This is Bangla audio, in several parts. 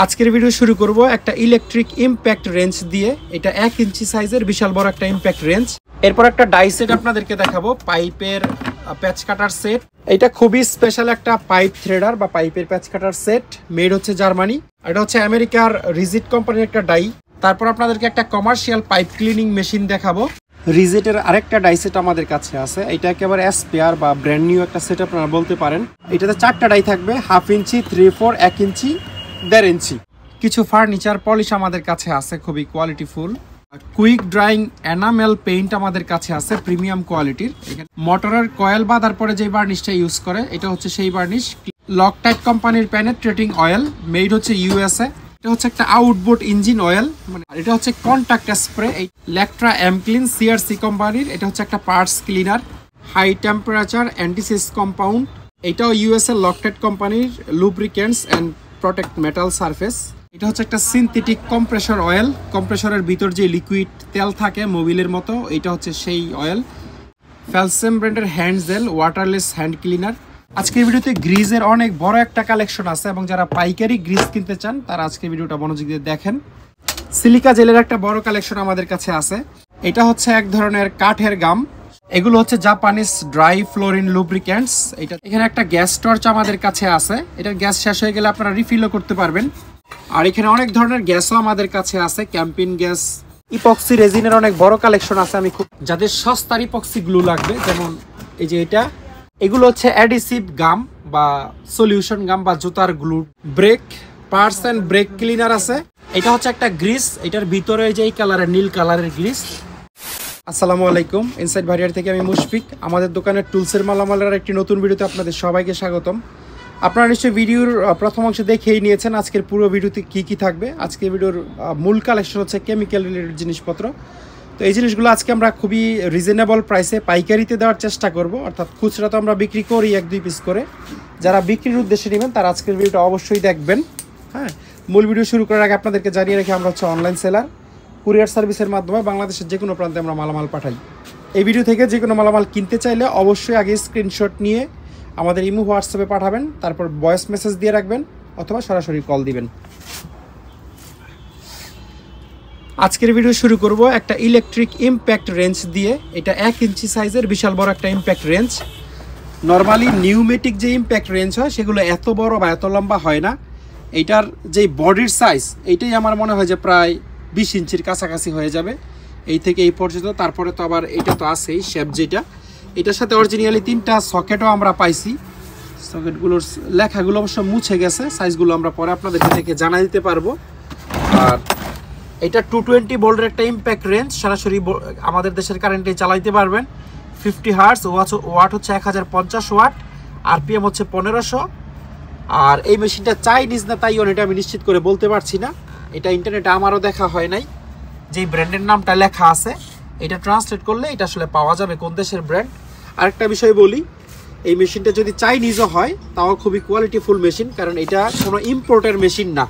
আজকের ভিডিও শুরু করব একটা ইলেকট্রিক ইমপ্যাক্ট রেঞ্জ দিয়ে। এটা 1 ইঞ্চি সাইজের বিশাল বড় একটা ইমপ্যাক্ট রেঞ্জ। এরপর একটা ডাই সেট আপনাদেরকে দেখাবো, পাইপের প্যাচ কাটার সেট। এটা খুবই স্পেশাল একটা পাইপ থ্রেডার বা পাইপের প্যাচ কাটার সেট, মেড হচ্ছে জার্মানি। এটা হচ্ছে আমেরিকার রিজিট কোম্পানির একটা ডাই। তারপর আপনাদেরকে একটা কমার্শিয়াল পাইপ ক্লিনিং মেশিন দেখাবো। রিজেটের আরেকটা ডাই সেট আমাদের কাছে আছে। এটা একেবারে স্পেয়ার বা ব্র্যান্ড নিউ একটা সেট আপনারা বলতে পারেন। এটাতে 4টা ডাই থাকবে, 1/2 ইঞ্চি, 3/4, 1 ইঞ্চি, 1.5 ইঞ্চি। কিছু ফার্নিচার পলিশ আমাদের কাছে আছে, খুবই কোয়ালিটিফুল। কুইক ড্রাইং এনামেল পেইন্ট আমাদের কাছে আছে প্রিমিয়াম কোয়ালিটির। মোটরের কয়েল বাঁধার পরে যে বার্নিশটা ইউজ করে এটা হচ্ছে সেই বার্নিশ। লকটাইট কোম্পানির পেনেট্রেটিং অয়েল, মেড হচ্ছে ইউএসএ। এটা হচ্ছে একটা আউটবোর্ড ইঞ্জিন অয়েল, মানে এটা হচ্ছে কন্টাক্ট স্প্রে। এই ল্যাকট্রা এমক্লিন সিআরসি কোম্পানির। এটা হচ্ছে একটা parts cleaner, high temperature antiseize compound. এটাও ইউএসএ লকটাইট কোম্পানির lubricants and protect metal surface. এটা হচ্ছে একটা সিনথেটিক কম্প্রেসর অয়েল। কম্প্রেসরের ভিতর যে লিকুইড তেল থাকে মোবিলের মতো, এটা হচ্ছে সেই অয়েল। ফ্যালসেম ব্র্যান্ডের hand gel waterless hand cleaner. আজকের ভিডিওতে গ্রিজের অনেক বড় একটা কালেকশন আছে এবং যারা পাইকারি গ্রিজ কিনতে চান তারা আজকের ভিডিওটা মনোযোগ দিয়ে দেখেন। সিলিকা জেলের একটা বড় কালেকশন আমাদের কাছে আছে। এটা হচ্ছে এক ধরনের কাঠের গাম। এগুলো হচ্ছে জাপানিজ ড্রাই ফ্লোরিন লুব্রিক্যান্টস। এটা এখানে একটা গ্যাস টর্চ আমাদের কাছে আছে। এটা গ্যাস শেষ হয়ে গেলে আপনারা রিফিলও করতে পারবেন। আর এখানে অনেক ধরনের গ্যাসও আমাদের কাছে আছে, ক্যাম্পিং গ্যাস। ইপক্সি রেজিনের অনেক বড় কালেকশন আছে। আমি খুব যাদের সস্তার ইপক্সি গ্লু লাগবে, যেমন এই যে এটা, এগুলো হচ্ছে অ্যাডিসিভ গাম বা সলিউশন গাম বা জুতার glue. Brake parts and brake cleaner আছে। এটা হচ্ছে একটা গ্রিস, এটার ভিতরে যে এই কালারের নীল কালারের গ্রিস। আসসালামু আলাইকুম, ইনসাইড ভারিয়ার থেকে আমি মুশফিক। আমাদের দোকানের টুলসের মালামালের একটি নতুন ভিডিওতে আপনাদের সবাইকে স্বাগতম। আপনারা নিশ্চয়ই ভিডিওর প্রথম অংশ দেখেই নিয়েছেন আজকের পুরো ভিডিওতে কি কি থাকবে। আজকের ভিডিওর মূল কালেকশন হচ্ছে কেমিক্যাল রিলেটেড জিনিসপত্র। তো এই জিনিসগুলো আজকে আমরা খুবই রিজনেবল প্রাইসে পাইকারিতে দেওয়ার চেষ্টা করব, অর্থাৎ খুচরা তো আমরা বিক্রি করি 1-2 পিস করে। যারা বিক্রির উদ্দেশ্যে নেবেন তারা আজকের ভিডিওটা অবশ্যই দেখবেন। হ্যাঁ, মূল ভিডিও শুরু করার আগে আপনাদেরকে জানিয়ে রাখি আমরা হচ্ছে অনলাইন সেলার। কুরিয়ার সার্ভিসের মাধ্যমে বাংলাদেশের যে কোনো প্রান্তে আমরা মালামাল পাঠাই। এই ভিডিও থেকে যে কোনো মালামাল কিনতে চাইলে অবশ্যই আগে স্ক্রিনশট নিয়ে আমাদের ইমো হোয়াটসঅ্যাপে পাঠাবেন, তারপর ভয়েস মেসেজ দিয়ে রাখবেন অথবা সরাসরি কল দিবেন। আজকের ভিডিও শুরু করব একটা ইলেকট্রিক ইমপ্যাক্ট রেঞ্জ দিয়ে। এটা 1 ইঞ্চি সাইজের বিশাল বড় একটা ইমপ্যাক্ট রেঞ্জ। নর্মালি নিউমেটিক যে ইমপ্যাক্ট রেঞ্জ হয় সেগুলো এত বড় বা এত লম্বা হয় না। এইটার যে বডির সাইজ, এইটাই আমার মনে হয় যে প্রায় 20 ইঞ্চির কাছাকাছি হয়ে যাবে, এই থেকে এই পর্যন্ত। তারপরে তো আবার এটা তো আছেই শেপ, যেটা এটার সাথে অরিজিনালি 3টা সকেটও আমরা পাইছি। সকেটগুলোর লেখাগুলো অবশ্য মুছে গেছে, সাইজগুলো আমরা পরে আপনাদেরকে দেখে জানা দিতে পারবো। আর এটা 220 ভোল্টের একটা ইমপ্যাক্ট রেঞ্জ, সরাসরি আমাদের দেশের কারেন্টে চালাইতে পারবেন। 50 হার্টজ, ওয়াট হচ্ছে 1050 ওয়াট, আরপিএম হচ্ছে 1500। আর এই মেশিনটা চাইনিজ না তাইওয়ান এটা আমি নিশ্চিত করে বলতে পারছি না, এটা ইন্টারনেটে আমারও দেখা হয় নাই। যেই ব্র্যান্ডের নামটা লেখা আছে এটা ট্রান্সলেট করলে এটা আসলে পাওয়া যাবে কোন দেশের ব্র্যান্ড। আরেকটা বিষয় বলি, এই মেশিনটা যদি চাইনিজও হয় তাও খুবই কোয়ালিটিফুল মেশিন, কারণ এটা কোনো ইম্পোর্টের মেশিন না।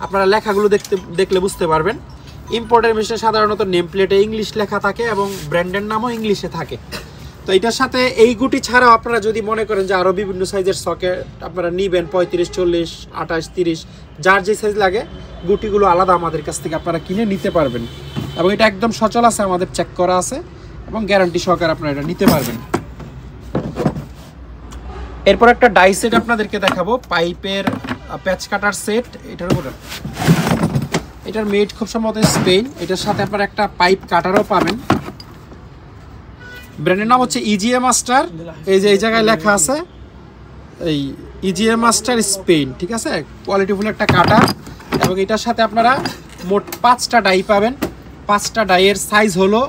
আপনারা লেখাগুলো দেখলে বুঝতে পারবেন। ইম্পোর্টের মেশিনে সাধারণত নেম প্লেটে ইংলিশ লেখা থাকে এবং ব্র্যান্ডের নামও ইংলিশে থাকে। তো এটার সাথে এই গুটি ছাড়াও আপনারা যদি মনে করেন যে আরও বিভিন্ন সাইজের সকেট আপনারা নেবেন, 35, 40, 28, 30, যার যে সাইজ লাগে, গুটিগুলো আলাদা আমাদের কাছ থেকে আপনারা কিনে নিতে পারবেন। এবং এটা একদম সচল আছে, আমাদের চেক করা আছে এবং গ্যারান্টি সহকারে আপনারা এটা নিতে পারবেন। এরপর একটা ডাই সেট আপনাদেরকে দেখাবো, পাইপের প্যাচ কাটার সেট। এটার মেড খুব সম্ভবত স্পেন। এটার সাথে আপনারা একটা পাইপ কাটারও পাবেন। ব্র্যান্ডের নাম হচ্ছে ইজিএ মাস্টার। এই যে এই জায়গায় লেখা আছে এই ইজিএ মাস্টার স্পেন, ঠিক আছে। কোয়ালিটিফুল একটা কাটা। এবং এটার সাথে আপনারা মোট 5টা ডাই পাবেন। 5টা ডাইয়ের সাইজ হলো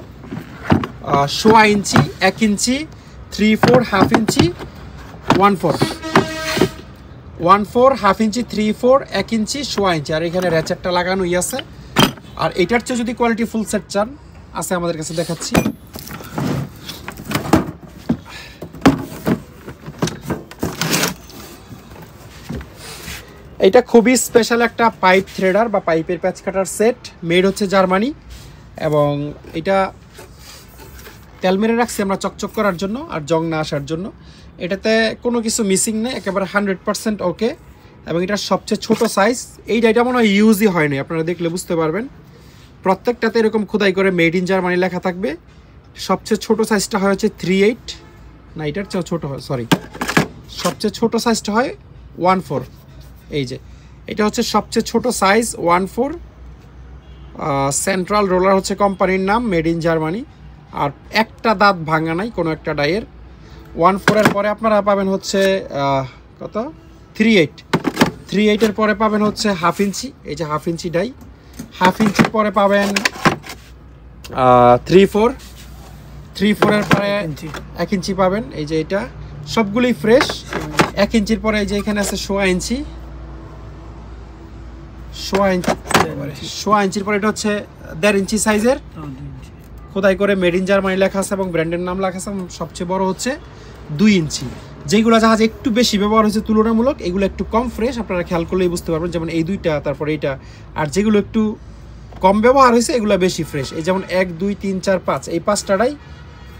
1.25 ইঞ্চি, 1 ইঞ্চি, 3/4, 1/2 ইঞ্চি, 1/4, 1/4 ইঞ্চি, 3/4, 1 ইঞ্চি, 1.25 ইঞ্চি। আর এখানে র্যাচেটটা লাগানোই আছে। আর এটার চেয়ে যদি কোয়ালিটি ফুল সেট চান আছে আমাদের কাছে, দেখাচ্ছি। এটা খুবই স্পেশাল একটা পাইপ থ্রেডার বা পাইপের প্যাচ কাটার সেট, মেড হচ্ছে জার্মানি। এবং এটা তেল মেরে রাখছি আমরা চকচক করার জন্য আর জং না আসার জন্য। এটাতে কোনো কিছু মিসিং নেই, একেবারে 100% ওকে। এবং এটার সবচেয়ে ছোট সাইজ। এই ডাইটা মনে হয় ইউজই হয়নি, আপনারা দেখলে বুঝতে পারবেন। প্রত্যেকটাতে এরকম খোদাই করে মেড ইন জার্মানি লেখা থাকবে। সবচেয়ে ছোট সাইজটা হয় হচ্ছে 38, না এটার চেয়েও ছোট হয়, সরি, সবচেয়ে ছোট সাইজটা হয় 14। এই যে এটা হচ্ছে সবচেয়ে ছোট সাইজ 14। সেন্ট্রাল রোলার হচ্ছে কোম্পানির নাম, মেড ইন জার্মানি। আর একটা দাঁত ভাঙা নাই কোনো একটা ডাইয়ের। 14-এর পরে আপনারা পাবেন হচ্ছে কত 38-এর পরে পাবেন হচ্ছে 1/2 ইঞ্চি, এই যে 1/2 ইঞ্চি ডাই। 1/2 ইঞ্চির পরে পাবেন 3/4-এর পরে 1 ইঞ্চি পাবেন, এই যে এটা সবগুলোই ফ্রেশ। 1 ইঞ্চির পরে এই যে এখানে আছে 1/4 ইঞ্চি, 1/4 ইঞ্চির পরে এটা হচ্ছে 1.5 ইঞ্চি সাইজের, খোদাই করে মেড ইন জার্মানি লেখা আছে এবং ব্র্যান্ডের নাম লেখা আছে। সবচেয়ে বড় হচ্ছে 2 ইঞ্চি। যেগুলো জাহাজ একটু বেশি ব্যবহার হয়েছে তুলনামূলক, এগুলো একটু কম ফ্রেশ, আপনারা খেয়াল করলেই বুঝতে পারবেন। যেমন এই দুইটা, তারপরে এইটা। আর যেগুলো একটু কম ব্যবহার হয়েছে এগুলো বেশি ফ্রেশ। এই যেমন 1, 2, 3, 4, 5, এই 5টাই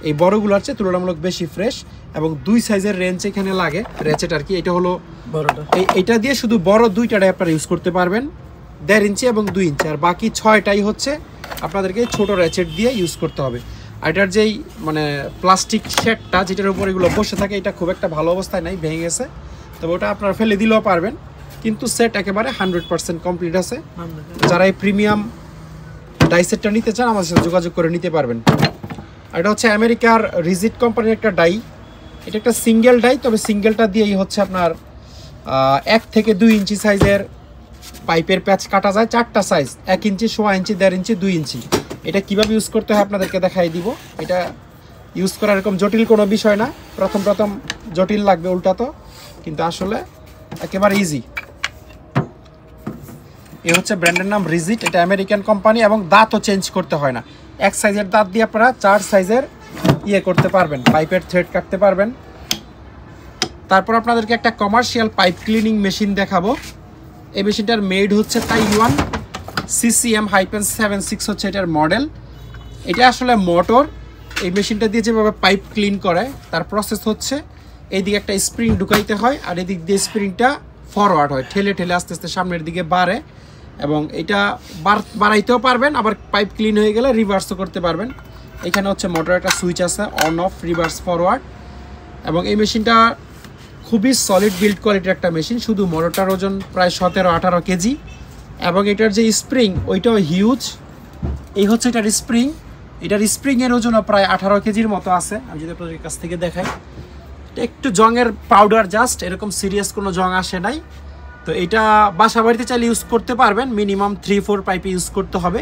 এই বড়গুলোর চেয়ে তুলনামূলক বেশি ফ্রেশ। এবং 2 সাইজের রেঞ্জ এখানে লাগে, রেচেট আর কি। এটা হলো বড়টা, এইটা দিয়ে শুধু বড় 2টাই আপনারা ইউজ করতে পারবেন, 1.5 ইঞ্চি এবং 2 ইঞ্চি। আর বাকি 6টাই হচ্ছে আপনাদেরকে ছোট রেচেট দিয়ে ইউজ করতে হবে। আর এটার যেই মানে প্লাস্টিক শেডটা যেটার উপর এগুলো বসে থাকে, এটা খুব একটা ভালো অবস্থায় নাই, ভেঙে গেছে। তবে ওটা আপনারা ফেলে দিলেও পারবেন, কিন্তু সেট একেবারে 100% কমপ্লিট আছে। যারা এই প্রিমিয়াম ডাই সেটটা নিতে চান আমাদের সাথে যোগাযোগ করে নিতে পারবেন। আর এটা হচ্ছে আমেরিকার রিজিট কোম্পানির একটা ডাই। এটা একটা সিঙ্গেল ডাই, তবে সিঙ্গেলটা দিয়েই হচ্ছে আপনার 1 থেকে 2 ইঞ্চি সাইজের পাইপের প্যাচ কাটা যায়। 4টা সাইজ, 1 ইঞ্চি, 1/4 ইঞ্চি, 1.5 ইঞ্চি, 2 ইঞ্চি। এটা কিভাবে ইউজ করতে হয় আপনাদেরকে দেখাই দিব। এটা ইউজ করা এরকম জটিল কোনো বিষয় না। প্রথম জটিল লাগবে উল্টা তো, কিন্তু আসলে একেবারে ইজি। এ হচ্ছে ব্র্যান্ডের নাম রিজিট, এটা আমেরিকান কোম্পানি। এবং দাঁতও চেঞ্জ করতে হয় না, 1 সাইজের দাঁত দিয়ে আপনারা 4 সাইজের করতে পারবেন, পাইপের থ্রেড কাটতে পারবেন। তারপর আপনাদেরকে একটা কমার্শিয়াল পাইপ ক্লিনিং মেশিন দেখাবো। এই মেশিনটার মেড হচ্ছে তাইওয়ান, CCM-76 হচ্ছে এটার মডেল। এটা আসলে মোটর। এই মেশিনটা দিয়ে যেভাবে পাইপ ক্লিন করে তার প্রসেস হচ্ছে, এইদিকে একটা স্প্রিং ঢুকাইতে হয়, আর এদিক দিয়ে স্প্রিংটা ফরওয়ার্ড হয়, ঠেলে ঠেলে আস্তে আস্তে সামনের দিকে বাড়ে। এবং এটা বাড়াইতেও পারবেন, আবার পাইপ ক্লিন হয়ে গেলে রিভার্সও করতে পারবেন। এখানে হচ্ছে মোটর একটা সুইচ আছে, অন অফ, রিভার্স, ফরওয়ার্ড। এবং এই মেশিনটা খুবই সলিড বিল্ড কোয়ালিটির একটা মেশিন। শুধু মোটরটার ওজন প্রায় 17-18 কেজি। এবং এটার যে স্প্রিং ওইটাও হিউজ। এই হচ্ছে এটার স্প্রিং, এটার স্প্রিংয়ের ওজনও প্রায় 18 কেজির মতো আছে। আমি যদি আপনাদের কাছ থেকে দেখাই, এটা একটু জংয়ের পাউডার, জাস্ট, এরকম সিরিয়াস কোনো জং আসে নাই। তো এটা বাসা বাড়িতে চাইলে ইউজ করতে পারবেন, মিনিমাম 3-4 পাইপে ইউজ করতে হবে।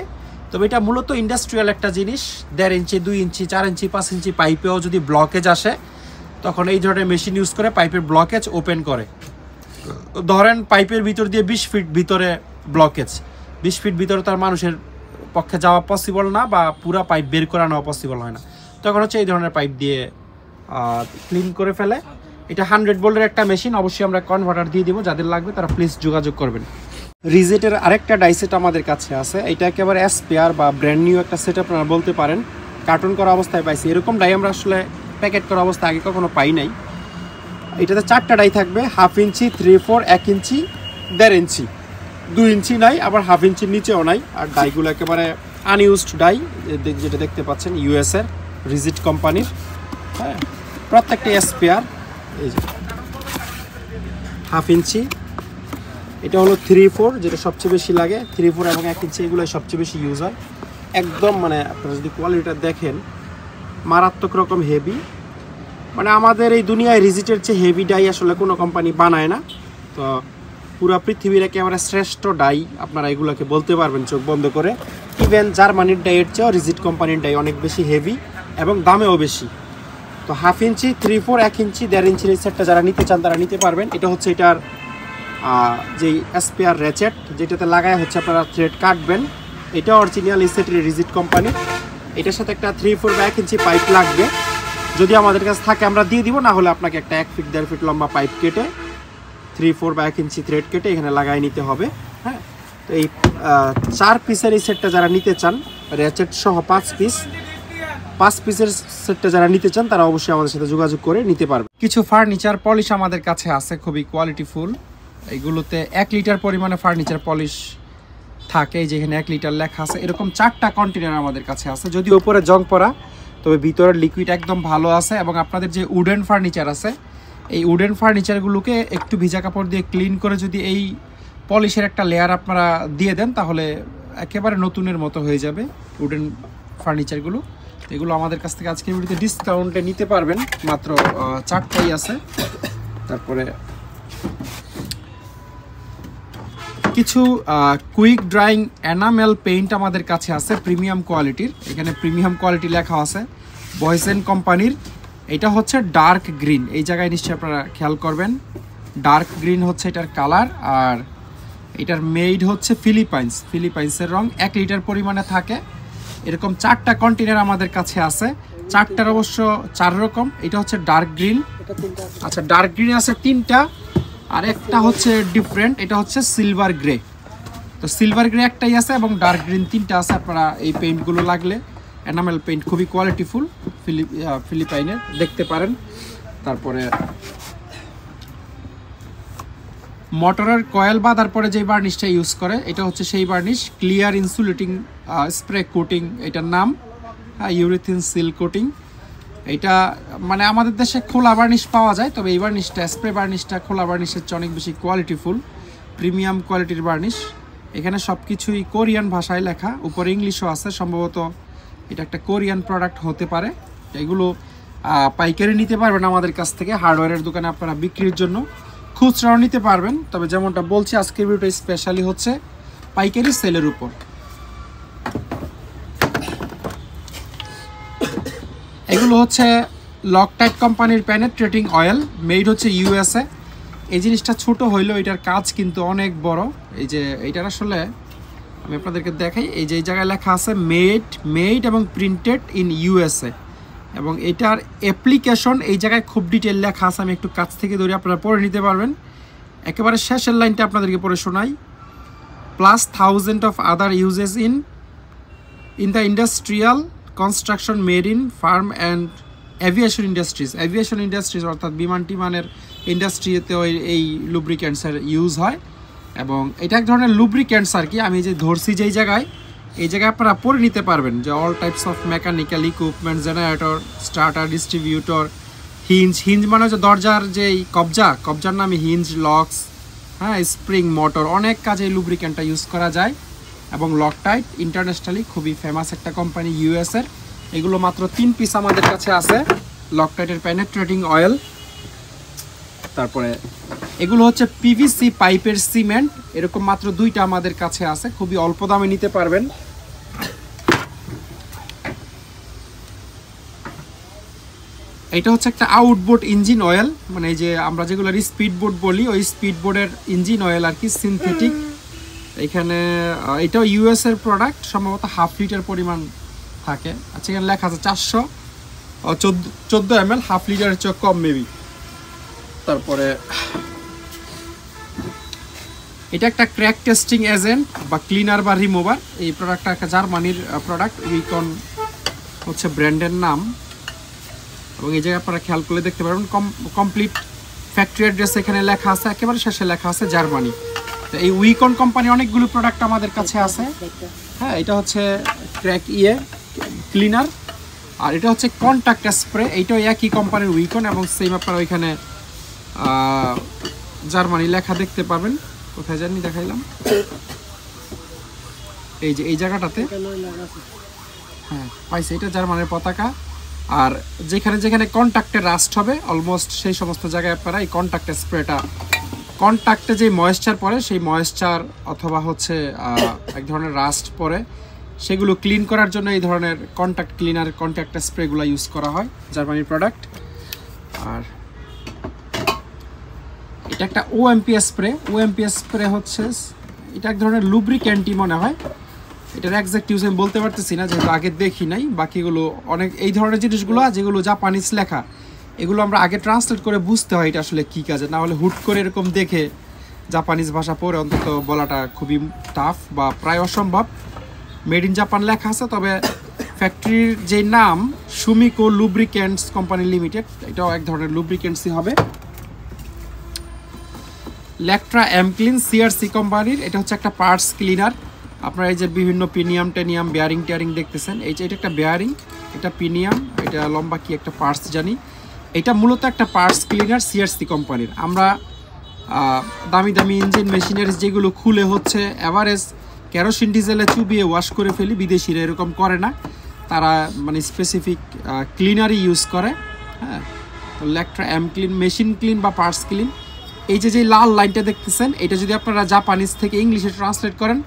তবে এটা মূলত ইন্ডাস্ট্রিয়াল একটা জিনিস। 1.5 ইঞ্চি, 2 ইঞ্চি, 4 ইঞ্চি, 5 ইঞ্চি পাইপেও যদি ব্লকেজ আসে, তখন এই ধরনের মেশিন ইউজ করে পাইপের ব্লকেজ ওপেন করে। ধরেন পাইপের ভিতর দিয়ে 20 ফিট ভিতরে ব্লকেজ, 20 ফিট ভিতরে তার মানুষের পক্ষে যাওয়া পসিবল না, বা পুরা পাইপ বের করে নেওয়া পসিবল হয় না, তখন হচ্ছে এই ধরনের পাইপ দিয়ে ক্লিন করে ফেলে। এটা 100 ভোল্টের একটা মেশিন। অবশ্যই আমরা কনভার্টার দিয়ে দিব, যাদের লাগবে তারা প্লিজ যোগাযোগ করবেন। রিজেটের আরেকটা ডাই সেট আমাদের কাছে আছে। এটা একেবারে স্পেয়ার বা ব্র্যান্ড নিউ একটা সেট আপনারা বলতে পারেন। কার্টুন করা অবস্থায় পাইছি, এরকম ডাই আমরা আসলে প্যাকেট করা অবস্থায় আগে কখনো পাই নাই। এটাতে 4টা ডাই থাকবে, 1/2 ইঞ্চি, 3/4, 1 ইঞ্চি, 1.5 ইঞ্চি, 2 ইঞ্চি নাই, আবার 1/2 ইঞ্চির নিচেও নাই। আর ডাইগুলো একেবারে আনইউজড ডাই, যেটা দেখতে পাচ্ছেন US এর রিজিট কোম্পানির। হ্যাঁ, প্রত্যেকটা স্পেয়ার। এই যে 1/2 ইঞ্চি, এটা হলো 3/4, যেটা সবচেয়ে বেশি লাগে। 3/4 এবং 1 ইঞ্চি এগুলো সবচেয়ে বেশি ইউজ হয়। একদম মানে আপনারা যদি কোয়ালিটিটা দেখেন, মারাত্মক রকম হেভি। মানে আমাদের এই দুনিয়ায় রিজিটের চেয়ে হেভি ডাই আসলে কোনো কোম্পানি বানায় না। তো পুরো পৃথিবীর একেবারে শ্রেষ্ঠ ডাই আপনারা এগুলোকে বলতে পারবেন চোখ বন্ধ করে। ইভেন জার্মানির ডাইয়ের চেয়েও রিজিট কোম্পানির ডাই অনেক বেশি হেভি এবং দামেও বেশি। তো 1/2 ইঞ্চি, 3/4, 1 ইঞ্চি, 1.5 ইঞ্চির এই সেটটা যারা নিতে চান তারা নিতে পারবেন। এটা হচ্ছে এটার যেই স্পেয়ার রেচেট, যেটাতে লাগায় হচ্ছে আপনারা থ্রেড কাটবেন। এটা অরিজিনাল এই সেটের রিজিট কোম্পানি। এটার সাথে একটা 3/4 বা 1 ইঞ্চি পাইপ লাগবে। যদি আমাদের কাছে থাকে আমরা দিয়ে দিব, না হলে আপনাকে একটা 1 ফিট 1.5 ফিট লম্বা পাইপ কেটে 3/4 বা 1 ইঞ্চি থ্রেড কেটে এখানে লাগাই নিতে হবে। হ্যাঁ, তো এই 4 পিসের এই সেটটা যারা নিতে চান, রেচেট সহ 5 পিসের সেটটা যারা নিতে চান তারা অবশ্যই আমাদের সাথে যোগাযোগ করে নিতে পারবে। কিছু ফার্নিচার পলিশ আমাদের কাছে আছে, খুবই কোয়ালিটিফুল। এইগুলোতে 1 লিটার পরিমাণে ফার্নিচার পলিশ থাকে, যেখানে 1 লিটার লেখা আছে। এরকম 4টা কন্টেনার আমাদের কাছে আছে, যদি উপরে জং পড়া, তবে ভিতরের লিকুইড একদম ভালো আছে। এবং আপনাদের যে উডেন ফার্নিচার আছে, এই উডেন ফার্নিচারগুলোকে একটু ভিজা কাপড় দিয়ে ক্লিন করে যদি এই পলিশের একটা লেয়ার আপনারা দিয়ে দেন, তাহলে একেবারে নতুনের মতো হয়ে যাবে উডেন ফার্নিচারগুলো। এগুলো আমাদের কাছ থেকে আজকের ভিডিওতে ডিসকাউন্টে নিতে পারবেন, মাত্র 4টাই আছে। তারপরে কিছু কুইক ড্রাইং এনামেল পেইন্ট আমাদের কাছে আছে প্রিমিয়াম কোয়ালিটির। এখানে প্রিমিয়াম কোয়ালিটি লেখা আছে বয়েসেন কোম্পানির। এটা হচ্ছে ডার্ক গ্রিন, এই জায়গায় নিশ্চয়ই আপনারা খেয়াল করবেন, ডার্ক গ্রিন হচ্ছে এটার কালার। আর এটার মেড হচ্ছে ফিলিপাইন্সের রং। 1 লিটার পরিমাণে থাকে। এরকম 4টা কন্টেনার আমাদের কাছে আছে, 4টার অবশ্য 4 রকম। এটা হচ্ছে ডার্ক গ্রিন, আচ্ছা ডার্ক গ্রিন আছে 3টা, আর একটা হচ্ছে ডিফারেন্ট, এটা হচ্ছে সিলভার গ্রে। তো সিলভার গ্রে একটাই আছে এবং ডার্ক গ্রিন 3টা আছে। আপনারা এই পেইন্টগুলো লাগলে, এনামেল পেইন্ট খুবই কোয়ালিটিফুল, ফিলিপাইনের, দেখতে পারেন। তারপরে মোটরের কয়েল বাঁধার পরে যে বার্নিশটা ইউজ করে, এটা হচ্ছে সেই varnish, clear insulating spray coating এটার নাম, ইউরিথিন সিল কোটিং। এটা মানে আমাদের দেশে খোলা বার্নিশ পাওয়া যায়, তবে এই বার্নিশটা, স্প্রে বার্নিশটা খোলা বার্নিশের চেয়ে অনেক বেশি কোয়ালিটিফুল, প্রিমিয়াম কোয়ালিটির বার্নিশ। এখানে সব কিছুই কোরিয়ান ভাষায় লেখা, উপরে ইংলিশও আছে, সম্ভবত এটা একটা কোরিয়ান প্রোডাক্ট হতে পারে। এগুলো পাইকারি নিতে পারবেন আমাদের কাছ থেকে, হার্ডওয়্যারের দোকানে আপনারা বিক্রির জন্য, খুচরাও নিতে পারবেন। তবে যেমনটা বলছি, আজকের ভিডিওটা স্পেশালি হচ্ছে পাইকারি সেলের উপর। এগুলো হচ্ছে লকটাইট কোম্পানির পেনেট্রেটিং অয়েল, মেড হচ্ছে ইউএসএ। এই জিনিসটা ছোট হইলেও এটার কাজ কিন্তু অনেক বড়। এই যে এইটার আসলে আমি আপনাদেরকে দেখাই, এই যে এই জায়গায় লেখা আছে মেড এবং প্রিন্টেড ইন ইউএসএ, এবং এটার অ্যাপ্লিকেশন এই জায়গায় খুব ডিটেল লেখা আছে। আমি একটু কাছ থেকে ধরে আপনারা পড়ে নিতে পারবেন। একেবারে শেষের লাইনটা আপনাদেরকে পড়ে শোনাই, plus 1000 of other uses in the industrial construction, made in farm and aviation industries অর্থাৎ বিমান টিমানের ইন্ডাস্ট্রিতেও এই লুব্রিক্যান্টসের ইউজ হয়। এবং এটা এক ধরনের লুব্রিক্যান্টস আর কি। আমি যে ধরছি যেই জায়গায়, এই জায়গায় আপনারা পরে নিতে পারবেন যে all types of mechanical equipment, generator, starter, distributor, hinge মানে হচ্ছে দরজার যেই কবজার নামে হিঞ্জ, লকস, হ্যাঁ, স্প্রিং, মোটর, অনেক কাজে এই লুব্রিক্যান্টটা ইউজ করা যায়। এবং লকটাইট ইন্টারন্যাশনালি খুবই ফেমাস একটা কোম্পানি ইউএসের। এগুলো মাত্র 3 পিস আমাদের কাছে আছে, লকটাইটের পেনেট্রেটিং অয়েল। তারপরে এগুলো হচ্ছে পিভিসি পাইপের সিমেন্ট, এরকম মাত্র 2টা আমাদের কাছে আছে, খুবই অল্প দামে নিতে পারবেন। এটা হচ্ছে একটা আউটবোর্ড ইঞ্জিন অয়েল, মানে এই যে আমরা যেগুলো স্পিড বোর্ড বলি, ওই স্পিড বোর্ডের ইঞ্জিন অয়েল আর কি, সিনথেটিক। এখানে এটাও ইউএস এর প্রোডাক্ট, সম্ভবত 1/2 লিটার পরিমাণ থাকে। আচ্ছা, এখানে লেখা আছে 414 ml, 1/2 লিটারের চেয়ে কম মেবি। তারপরে এটা একটা ক্র্যাক টেস্টিং এজেন্ট বা ক্লিনার বা রিমুভার। এই প্রোডাক্টটা একটা জার্মানির প্রোডাক্ট, উইকন হচ্ছে ব্র্যান্ডের নাম। এবং এই জায়গায় আপনারা খেয়াল করলে দেখতে পারবেন কমপ্লিট ফ্যাক্টরি অ্যাড্রেস এখানে লেখা আছে, একেবারে শেষে লেখা আছে জার্মানি। তো এই উইকন কোম্পানি অনেকগুলো প্রোডাক্ট আমাদের কাছে আছে। হ্যাঁ, এটা হচ্ছে ক্র্যাক ক্লিনার, আর এটা হচ্ছে কন্ট্যাক্ট স্প্রে, এইটাও একই কোম্পানির উইকন, এবং সেম আপনারা ওইখানে জার্মানি লেখা দেখতে পাবেন। কোথায় জানি দেখাইলাম, এই যে এই জায়গাটাতে, হ্যাঁ পাইছে, এটা জার্মানির পতাকা। আর যেখানে যেখানে কন্ট্যাক্টে রাস্ট হবে অলমোস্ট সেই সমস্ত জায়গায় আপনারা এই কন্ট্যাক্ট স্প্রেটা, কন্ট্যাক্টে যে ময়েশ্চার পড়ে সেই ময়েশ্চার অথবা হচ্ছে এক ধরনের রাস্ট পড়ে, সেগুলো ক্লিন করার জন্য এই ধরনের কন্ট্যাক্ট ক্লিনার, কন্ট্যাক্ট স্প্রেগুলো ইউজ করা হয়, জার্মানির প্রোডাক্ট। আর এটা একটা ওএমপি স্প্রে হচ্ছে, এটা এক ধরনের লুব্রিক্যান্টই মনে হয়। এটার এক্সাক্ট ইউজ আমি বলতে পারতেছি না, যেহেতু আগে দেখি নাই। বাকিগুলো অনেক এই ধরনের জিনিসগুলো যেগুলো জাপানিজ লেখা, এগুলো আমরা আগে ট্রান্সলেট করে বুঝতে হয় এটা আসলে কী কাজে, না হলে হুট করে এরকম দেখে জাপানিজ ভাষা পড়ে অন্তত বলাটা খুবই টাফ বা প্রায় অসম্ভব। মেড ইন জাপান লেখা আছে, তবে ফ্যাক্টরির যে নাম সুমিকো লুব্রিক্যান্টস কোম্পানি লিমিটেড, এটাও এক ধরনের লুব্রিক্যান্টসই হবে। ল্যাকট্রা এম ক্লিন সিআরসি কোম্পানির। এটা হচ্ছে একটা পার্টস ক্লিনার। আপনারা এই যে বিভিন্ন পিনিয়াম টেনিয়াম বেয়ারিং টেয়ারিং দেখতেছেন, এই যে এটা একটা বেয়ারিং, এটা পিনিয়াম, এটা লম্বা কি একটা পার্টস জানি। এটা মূলত একটা পার্টস ক্লিনার সিআরসি কোম্পানির। আমরা দামি দামি ইঞ্জিন মেশিনারিজ যেগুলো খুলে হচ্ছে অ্যাভারেজ কেরোসিন ডিজেলে চুবিয়ে ওয়াশ করে ফেলি, বিদেশিরা এরকম করে না, তারা মানে স্পেসিফিক ক্লিনারই ইউজ করে। হ্যাঁ, তো ল্যাকট্রা এম ক্লিন মেশিন ক্লিন বা পার্টস ক্লিন। এই যে লাল লাইনটা দেখতেছেন, এটা যদি আপনারা জাপানিজ থেকে ইংলিশে ট্রান্সলেট করেন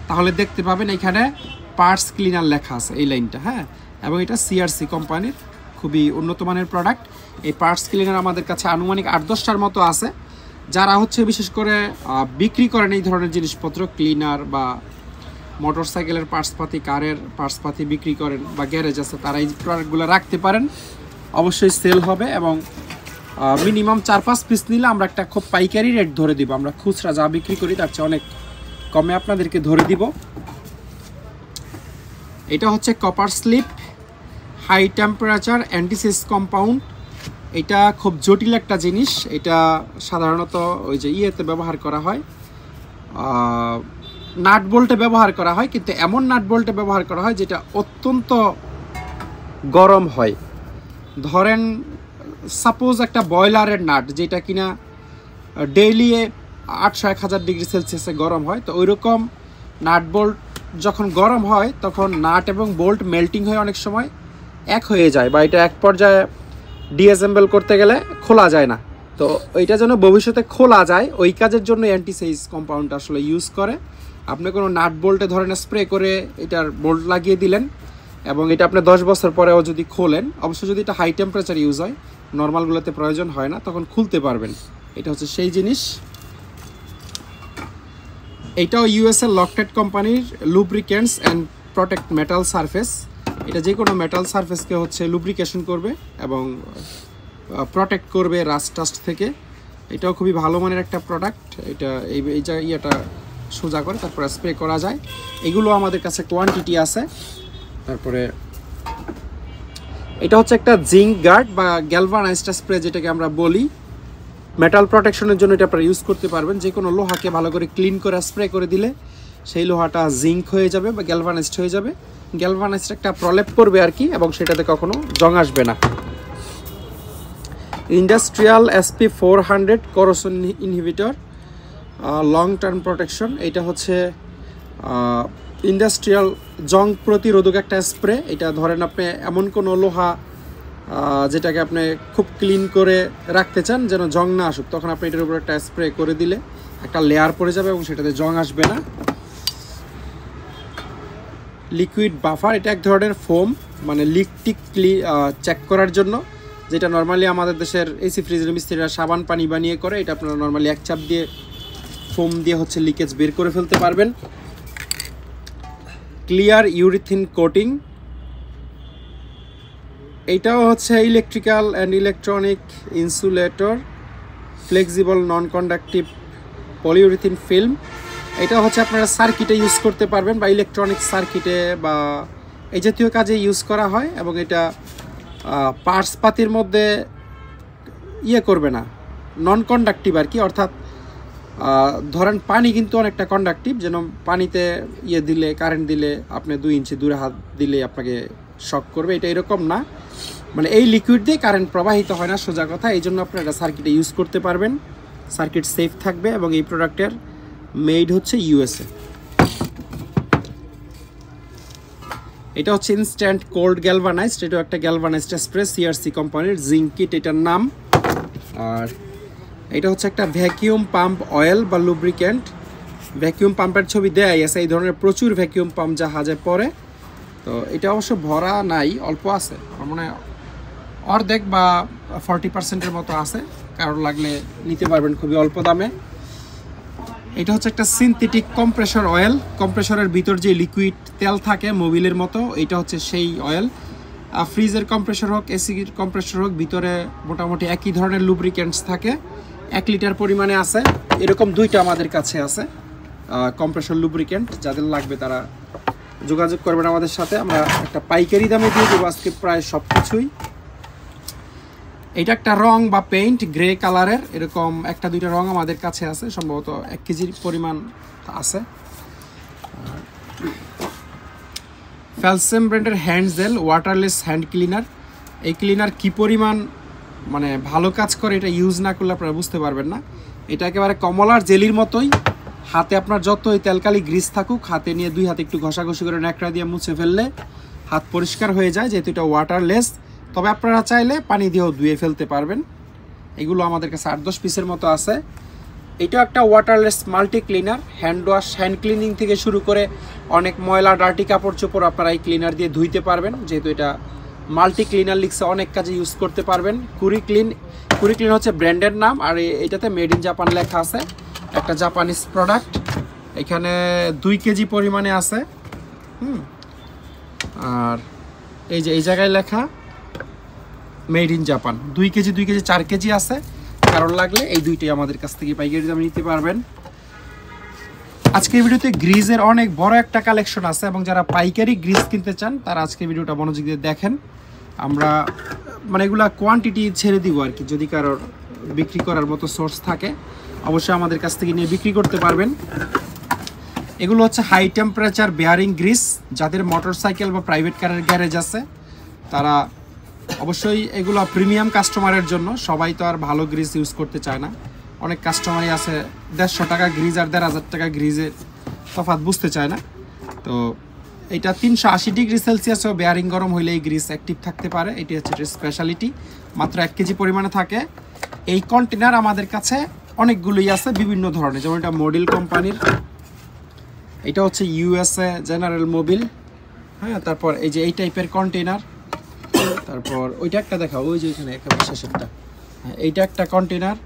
তাহলে দেখতে পাবেন এখানে পার্টস ক্লিনার লেখা আছে এই লাইনটা। হ্যাঁ, এবং এটা সিআরসি কোম্পানির খুবই উন্নত মানের প্রোডাক্ট। এই পার্টস ক্লিনার আমাদের কাছে আনুমানিক 8-10টার মতো আছে। যারা হচ্ছে বিশেষ করে বিক্রি করেন এই ধরনের জিনিসপত্র, ক্লিনার বা মোটর সাইকেলের পার্টসপাতি, কারের পার্টসপাতি বিক্রি করেন বা গ্যারেজ আছে, তারা এই প্রোডাক্টগুলো রাখতে পারেন, অবশ্যই সেল হবে। এবং মিনিমাম 4-5 পিস নিলে আমরা একটা খুব পাইকারি রেট ধরে দিব। আমরা খুচরা যা বিক্রি করি তার চেয়ে অনেক কমে আপনাদেরকে ধরে দিব। এটা হচ্ছে copper slip high temperature antiseize compound. এটা খুব জটিল একটা জিনিস। এটা সাধারণত ওই যে ইয়েতে ব্যবহার করা হয়, নাট বোল্টে ব্যবহার করা হয়, কিন্তু এমন নাট বোল্টে ব্যবহার করা হয় যেটা অত্যন্ত গরম হয়। ধরেন সাপোজ একটা বয়লারের নাট যেটা কিনা ডেইলি 800-1000 ডিগ্রি সেলসিয়াসে গরম হয়, তো ওইরকম নাট বোল্ট যখন গরম হয় তখন নাট এবং বোল্ট মেল্টিং হয়ে অনেক সময় এক হয়ে যায়, বা এটা এক পর্যায়ে ডিঅ্যাসেম্বল করতে গেলে খোলা যায় না। তো ওইটা যেন ভবিষ্যতে খোলা যায়, ওই কাজের জন্য অ্যান্টিসাইজ কম্পাউন্ড আসলে ইউজ করে। আপনি কোনো নাট বোল্টে ধরেন স্প্রে করে এটার বোল্ট লাগিয়ে দিলেন এবং এটা আপনি 10 বছর পরেও যদি খোলেন, অবশ্য যদি এটা হাই টেম্পারেচার ইউজ হয়, নর্মালগুলোতে প্রয়োজন হয় না, তখন খুলতে পারবেন। এটা হচ্ছে সেই জিনিস। এইটাও ইউএসএ লকটেড কোম্পানির lubricants and protect metal surface. এটা যে কোনো মেটাল সারফেসকে হচ্ছে লুব্রিকেশন করবে এবং প্রোটেক্ট করবে রাস্ট টাস্ট থেকে। এটাও খুবই ভালো মানের একটা প্রোডাক্ট। এটা এই ইয়েটা সোজা করে তারপরে স্প্রে করা যায়। এগুলো আমাদের কাছে কোয়ান্টিটি আছে। তারপরে এটা হচ্ছে একটা জিঙ্ক গার্ড বা গ্যালভানাইজড স্প্রে, যেটাকে আমরা বলি। মেটাল প্রোটেকশনের জন্য এটা আপনারা ইউজ করতে পারবেন। যে কোনো লোহাকে ভালো করে ক্লিন করে স্প্রে করে দিলে সেই লোহাটা জিঙ্ক হয়ে যাবে বা গ্যালভানাইজড হয়ে যাবে। গ্যালভানাইজড একটা প্রলেপ করবে আর কি, এবং সেটাতে কখনো জং আসবে না। Industrial SP400 corrosion inhibitor long term protection. এটা হচ্ছে ইন্ডাস্ট্রিয়াল জং প্রতিরোধক একটা স্প্রে। এটা ধরেন আপনি এমন কোনো লোহা যেটাকে আপনি খুব ক্লিন করে রাখতে চান যেন জং না আসুক, তখন আপনি এটার উপর একটা স্প্রে করে দিলে একটা লেয়ার পড়ে যাবে এবং সেটাতে জং আসবে না। লিকুইড বাফার, এটা এক ধরনের ফোম, মানে লিক টিক চেক করার জন্য, যেটা নর্মালি আমাদের দেশের এসি ফ্রিজের মিস্ত্রিরা সাবান পানি বানিয়ে করে। এটা আপনারা নর্মালি এক চাপ দিয়ে ফোম দিয়ে হচ্ছে লিকেজ বের করে ফেলতে পারবেন। ক্লিয়ার ইউরিথিন কোটিং, এইটাও হচ্ছে electrical and electronic insulator flexible non conductive পলিউরিথিন film. এটা হচ্ছে আপনারা সার্কিটে ইউজ করতে পারবেন বা ইলেকট্রনিক সার্কিটে বা এই জাতীয় কাজে ইউজ করা হয়। এবং এটা পার্টসপাতির মধ্যে ইয়ে করবে না, নন কন্ডাক্টিভ আর কি। অর্থাৎ ধরেন পানি কিন্তু অনেকটা কন্ডাক্টিভ, যেন পানিতে ইয়ে দিলে, কারেন্ট দিলে আপনি 2 ইঞ্চি দূরে হাত দিলে আপনাকে শক করবে, এটা এরকম না। মানে এই লিকুইড দিয়ে কারেন্ট প্রবাহিত হয় না, সোজা কথা। এই জন্য আপনারা এটা সার্কিটে ইউজ করতে পারবেন, সার্কিট সেফ থাকবে। এবং এই প্রোডাক্টের মেড হচ্ছে ইউএসএ। এটা হচ্ছে ইনস্ট্যান্ট কোল্ড গ্যালভানাইজড। এটা একটা গ্যালভানাইজড স্প্রে, সিআরসি কোম্পানির জিঙ্কিট এটার নাম। আর এটা হচ্ছে একটা ভ্যাকিউম পাম্প অয়েল বা লুব্রিক্যান্ট। ভ্যাকিউম পাম্পের ছবি দেয় আছে, এই ধরনের প্রচুর ভ্যাকিউম পাম্প জাহাজে পড়ে। তো এটা অবশ্য ভরা নাই, অল্প আছে, মানে অর্ধেক বা 40%-এর মতো আছে। কারোর লাগলে নিতে পারবেন খুবই অল্প দামে। এটা হচ্ছে একটা সিনথেটিক কম্প্রেসর অয়েল। কম্প্রেসরের ভিতর যে লিকুইড তেল থাকে মোবিলের মতো, এটা হচ্ছে সেই অয়েল। ফ্রিজের কম্প্রেসর হোক, এসির কম্প্রেসর হোক, ভিতরে মোটামুটি একই ধরনের লুব্রিকেন্টস থাকে। 1 লিটার পরিমাণে আছে। এরকম 2টা আমাদের কাছে আছে কম্প্রেসর লুব্রিকেন্ট। যাদের লাগবে তারা যোগাযোগ করবেন আমাদের সাথে। আমরা একটা পাইকারি দামে দিয়ে দেবো আজকে প্রায় সব কিছুই। এটা একটা রং বা পেইন্ট গ্রে কালারের, এরকম একটা দুইটা রং আমাদের কাছে আছে, সম্ভবত 1 কেজির পরিমাণ আছে। ফ্যালসেম ব্র্যান্ডের hand gel waterless hand cleaner. এই ক্লিনার কি পরিমাণ মানে ভালো কাজ করে এটা ইউজ না করলে আপনারা বুঝতে পারবেন না। এটা একেবারে কমলার জেলির মতোই, হাতে আপনার যতই তেলকালি গ্রিস থাকুক হাতে নিয়ে 2 হাতে একটু ঘষাঘষি করে ন্যাকড়া দিয়ে মুছে ফেললে হাত পরিষ্কার হয়ে যায়, যেহেতু এটা ওয়াটারলেস। তবে আপনারা চাইলে পানি দিয়েও ধুয়ে ফেলতে পারবেন। এগুলো আমাদের কাছে 8-10 পিসের মতো আছে। এটা একটা waterless multi cleaner, hand wash hand cleaning থেকে শুরু করে অনেক ময়লা ডার্টি কাপড় চোপড় আপনারা এই ক্লিনার দিয়ে ধুইতে পারবেন, যেহেতু এটা মাল্টি ক্লিনার লিখছে, অনেক কাজে ইউজ করতে পারবেন। কুরি ক্লিন হচ্ছে ব্র্যান্ডের নাম, আর এটাতে মেড ইন জাপান লেখা আছে, একটা জাপানিজ প্রোডাক্ট। এখানে 2 কেজি পরিমাণে আছে। আর এই যে এই জায়গায় লেখা made in Japan. 2 KG 4 KG আছে, কারণ লাগলে এই দুইটাই আমাদের কাছ থেকে পাইকারি দামে নিতে পারবেন। আজকের ভিডিওতে গ্রিজের অনেক বড় একটা কালেকশন আছে, এবং যারা পাইকারি গ্রিজ কিনতে চান তারা আজকের ভিডিওটা মনোযোগ দিয়ে দেখেন। আমরা মানে এগুলা কোয়ান্টিটি ছেড়ে দিব আর কি, যদি কারোর বিক্রি করার মতো সোর্স থাকে অবশ্যই আমাদের কাছ থেকে নিয়ে বিক্রি করতে পারবেন। এগুলো হচ্ছে হাই টেম্পারেচার বেয়ারিং গ্রিস। যাদের মোটরসাইকেল বা প্রাইভেট কারের গ্যারেজ আছে তারা অবশ্যই এগুলো প্রিমিয়াম কাস্টমারের জন্য। সবাই তো আর ভালো গ্রিজ ইউজ করতে চায় না, অনেক কাস্টমারই আছে 150 টাকা গ্রিজ আর 1500 টাকা গ্রিজের তফাৎ বুঝতে চায় না। তো এটা 380 ডিগ্রি সেলসিয়াসও বেয়ারিং গরম হইলে এই গ্রিজ অ্যাক্টিভ থাকতে পারে। এটি হচ্ছে স্পেশালিটি, মাত্র 1 কেজি পরিমাণে থাকে। এই কন্টেনার আমাদের কাছে অনেকগুলোই আছে বিভিন্ন ধরনের, যেমন এটা মডেল কোম্পানির, এটা হচ্ছে ইউএসএ জেনারেল মোবিল। হ্যাঁ, তারপর এই যে এই টাইপের কন্টেনার, তারপর ওইটা একটা দেখাও, ওই যে এখানে একেবারে শেষেরটা, হ্যাঁ এইটা একটা কন্টেনার।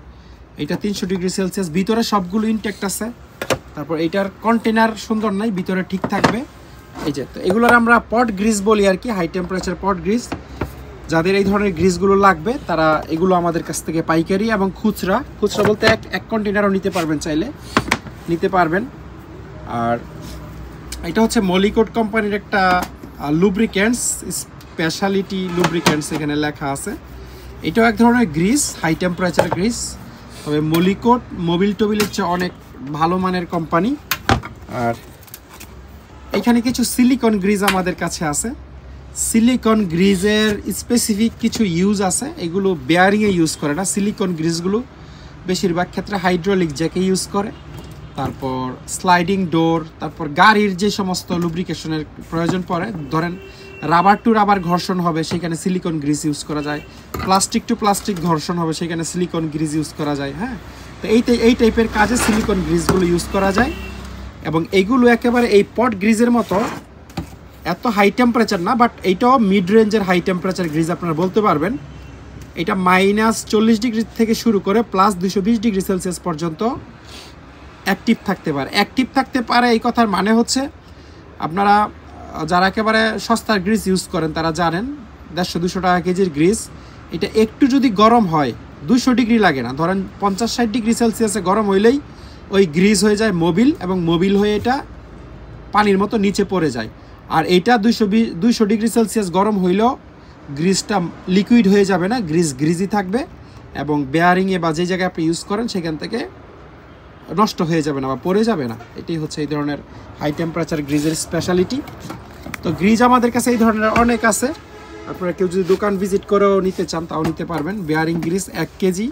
এটা 300 ডিগ্রি সেলসিয়াস, ভিতরে সবগুলো ইনটেক্ট আছে। তারপর এইটার কন্টেনার সুন্দর নাই, ভিতরে ঠিক থাকবে। এই যে তো এগুলোর আমরা পট গ্রিজ বলি আর কি, হাই টেম্পারেচার পট গ্রিজ। যাদের এই ধরনের গ্রিজগুলো লাগবে তারা এগুলো আমাদের কাছ থেকে পাইকারি এবং খুচরা বলতে এক কন্টেনারও নিতে পারবেন, চাইলে নিতে পারবেন। আর এটা হচ্ছে মলিকোট কোম্পানির একটা লুব্রিক্যান্টস, স্পেশালিটি লুব্রিক্যান্টস এখানে লেখা আছে। এটাও এক ধরনের গ্রিজ, হাই টেম্পারেচার গ্রিজ। তবে মলিকোট মোবিল টোবিলের চেয়ে অনেক ভালো মানের কোম্পানি। আর এখানে কিছু সিলিকন গ্রিজ আমাদের কাছে আছে। সিলিকন গ্রিজের স্পেসিফিক কিছু ইউজ আছে, এগুলো বেয়ারিংয়ে ইউজ করে না। সিলিকন গ্রিজগুলো বেশিরভাগ ক্ষেত্রে হাইড্রোলিক জ্যাকে ইউজ করে। তারপর স্লাইডিং ডোর, তারপর গাড়ির যে সমস্ত লুব্রিকেশনের প্রয়োজন পড়ে, ধরেন রাবার টু রাবার ঘর্ষণ হবে সেখানে সিলিকন গ্রিজ ইউজ করা যায়, প্লাস্টিক টু প্লাস্টিক ঘর্ষণ হবে সেখানে সিলিকন গ্রিজ ইউজ করা যায়। হ্যাঁ, তো এই টাইপের কাজে সিলিকন গ্রিজগুলো ইউজ করা যায়। এবং এইগুলো একেবারে এই পট গ্রিজের মতো এত হাই টেম্পারেচার না, বাট এইটাও মিড রেঞ্জের হাই টেম্পারেচার গ্রিজ আপনারা বলতে পারবেন। এটা -40 ডিগ্রি থেকে শুরু করে +220 ডিগ্রি সেলসিয়াস পর্যন্ত অ্যাক্টিভ থাকতে পারে। এই কথার মানে হচ্ছে আপনারা যারা একেবারে সস্তার গ্রিজ ইউজ করেন তারা জানেন 150-200 টাকা কেজির গ্রিজ, এটা একটু যদি গরম হয় 200 ডিগ্রি লাগে না, ধরেন 50-60 ডিগ্রি সেলসিয়াসে গরম হইলেই ওই গ্রিজ হয়ে যায় মোবিল, এবং মোবিল হয়ে এটা পানির মতো নিচে পড়ে যায়। আর এইটা 200 ডিগ্রি সেলসিয়াস গরম হইলেও গ্রিজটা লিকুইড হয়ে যাবে না, গ্রিজই থাকবে, এবং বেয়ারিংয়ে বা যে জায়গায় আপনি ইউজ করেন সেখান থেকে নষ্ট হয়ে যাবে না বা পড়ে যাবে না। এটাই হচ্ছে এই ধরনের হাই টেম্পারেচার গ্রিজের স্পেশালিটি। তো গ্রিজ আমাদের কাছে এই ধরনের অনেক আছে, আপনারা কেউ যদি দোকান ভিজিট করেও নিতে চান তাও নিতে পারবেন। বেয়ারিং গ্রিজ 1 কেজি,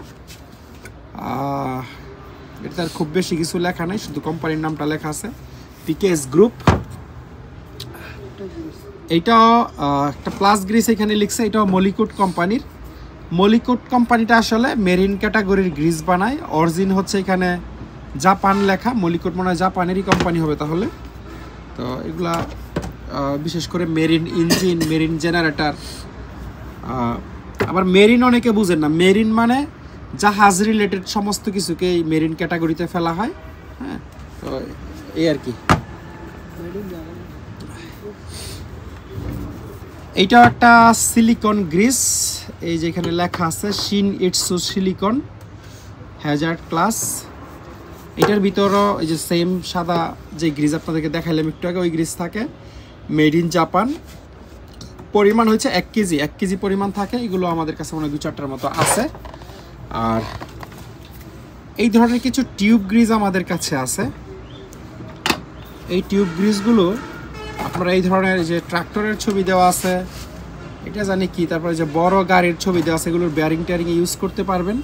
এটার খুব বেশি কিছু লেখা নাই, শুধু কোম্পানির নামটা লেখা আছে, পিকেএস গ্রুপ। এইটাও একটা প্লাস গ্রিজ এখানে লিখছে, এটাও মলিকোট কোম্পানির। মলিকোট কোম্পানিটা আসলে মেরিন ক্যাটাগরির গ্রিজ বানায়, অরিজিন হচ্ছে এখানে জাপান লেখা, মলিকোট মনে হয় জাপানেরই কোম্পানি হবে তাহলে। তো এগুলা বিশেষ করে মেরিন ইঞ্জিন, মেরিন জেনারেটর, আবার মেরিন অনেকে বুঝেন না, মেরিন মানে জাহাজ রিলেটেড সমস্ত কিছুকে এই মেরিন ক্যাটাগরিতে ফেলা হয়। হ্যাঁ, তো এই আর কি। এইটাও একটা সিলিকন গ্রিজ, এই যে এখানে লেখা আছে শিন ইটসু সিলিকন হ্যাজার্ড ক্লাস। এটার ভিতরও এই যে সেম সাদা যে গ্রিজ আপনাদেরকে দেখাইলাম একটু আগে, ওই গ্রিজ থাকে, মেড ইন জাপান। পরিমাণ হচ্ছে 1 কেজি পরিমাণ থাকে। এগুলো আমাদের কাছে মনে হয় 2-4টার মতো আছে। আর এই ধরনের কিছু টিউব গ্রিজ আমাদের কাছে আছে। এই টিউব গ্রিজগুলো আপনারা এই ধরনের যে ট্রাক্টরের ছবি দেওয়া আছে, এটা জানি কি, তারপরে যে বড় গাড়ির ছবি দেওয়া আছে, এগুলোর বেয়ারিং টেয়ারিং ইউজ করতে পারবেন।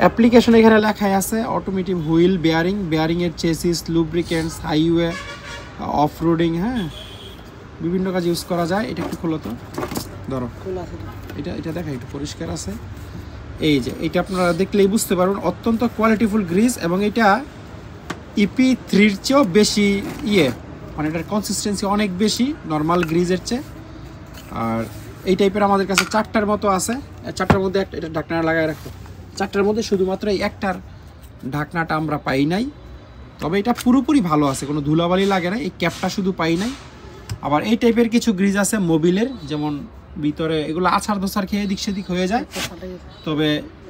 অ্যাপ্লিকেশন এখানে লেখাই আছে, অটোমেটিভ হুইল বেয়ারিং, বেয়ারিংয়ের chassis, lubricants, highway, off roading, হ্যাঁ বিভিন্ন কাজ ইউজ করা যায়। এটা একটু খোলো তো, ধরো এটা দেখা একটু পরিষ্কার আছে। এই যে এটা আপনারা দেখলেই বুঝতে পারবেন অত্যন্ত কোয়ালিটিফুল গ্রিজ, এবং এটা EP3-র চেয়েও বেশি মানে এটার কনসিস্টেন্সি অনেক বেশি নর্মাল গ্রিজের চেয়ে। আর এই টাইপের আমাদের কাছে 4টার মতো আছে। 4টার মধ্যে একটা এটা ঢাকনা লাগায় রাখো। 4টার মধ্যে শুধুমাত্র এই একটার ঢাকনাটা আমরা পাই নাই, তবে এটা পুরোপুরি ভালো আছে, কোনো ধুলাবালি লাগে না। এই ক্যাপটা শুধু পাই নাই। আবার এই টাইপের কিছু গ্রিজ আছে মোবিলের, যেমন ভিতরে এগুলো আছাড় দোছাড় খেয়ে দিক সেদিক হয়ে যায়, তবে